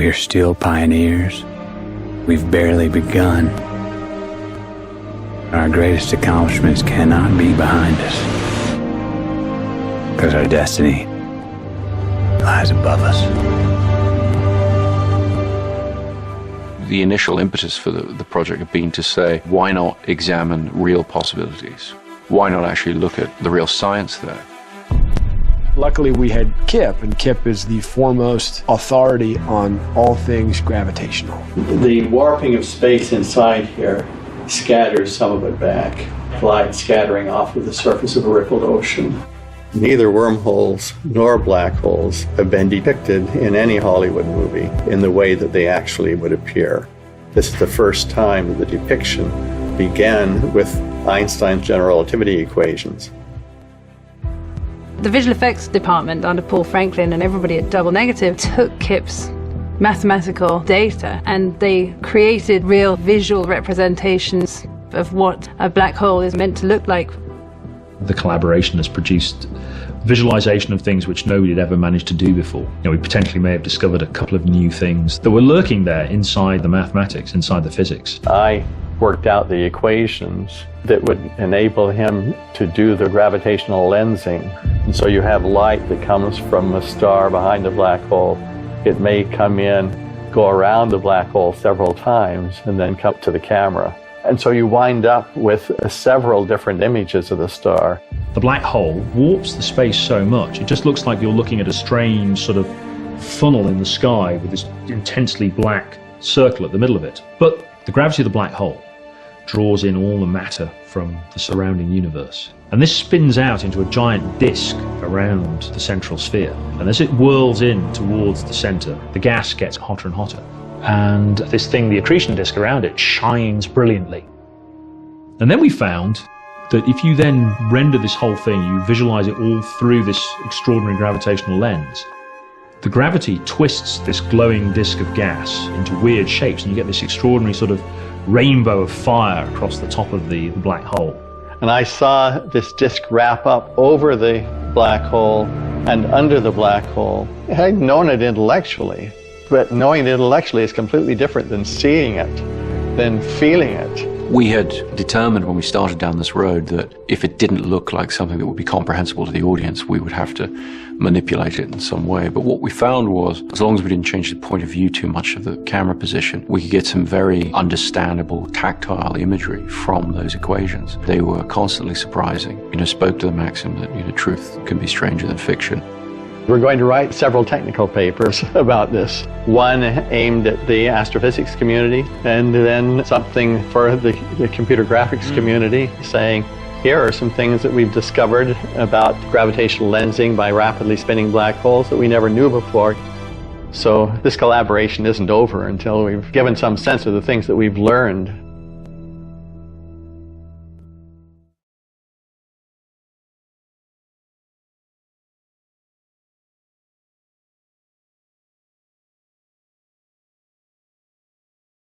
We're still pioneers. We've barely begun. Our greatest accomplishments cannot be behind us, because our destiny lies above us. The initial impetus for the project had been to say, why not examine real possibilities? Why not actually look at the real science there? Luckily, we had Kip, and Kip is the foremost authority on all things gravitational. The warping of space inside here scatters some of it back, light scattering off of the surface of a rippled ocean. Neither wormholes nor black holes have been depicted in any Hollywood movie in the way that they actually would appear. This is the first time that the depiction began with Einstein's general relativity equations. The visual effects department under Paul Franklin and everybody at Double Negative took Kip's mathematical data and they created real visual representations of what a black hole is meant to look like. The collaboration has produced visualization of things which nobody had ever managed to do before. We potentially may have discovered a couple of new things that were lurking there inside the mathematics, inside the physics. I worked out the equations that would enable him to do the gravitational lensing. And so you have light that comes from a star behind a black hole. It may come in, go around the black hole several times, and then come to the camera. And so you wind up with several different images of the star. The black hole warps the space so much, it just looks like you're looking at a strange sort of funnel in the sky with this intensely black circle at the middle of it. But the gravity of the black hole draws in all the matter from the surrounding universe. And this spins out into a giant disk around the central sphere. And as it whirls in towards the center, the gas gets hotter and hotter. And this thing, the accretion disk around it, shines brilliantly. And then we found that if you then render this whole thing, you visualize it all through this extraordinary gravitational lens, the gravity twists this glowing disk of gas into weird shapes, and you get this extraordinary sort of rainbow of fire across the top of the black hole. And I saw this disk wrap up over the black hole and under the black hole. I'd known it intellectually, but knowing it intellectually is completely different than seeing it, than feeling it. We had determined when we started down this road that if it didn't look like something that would be comprehensible to the audience, we would have to manipulate it in some way. But what we found was, as long as we didn't change the point of view too much of the camera position, we could get some very understandable tactile imagery from those equations. They were constantly surprising. Spoke to the maxim that, truth can be stranger than fiction. We're going to write several technical papers about this. One aimed at the astrophysics community, and then something for the computer graphics community, saying, here are some things that we've discovered about gravitational lensing by rapidly spinning black holes that we never knew before. So this collaboration isn't over until we've given some sense of the things that we've learned.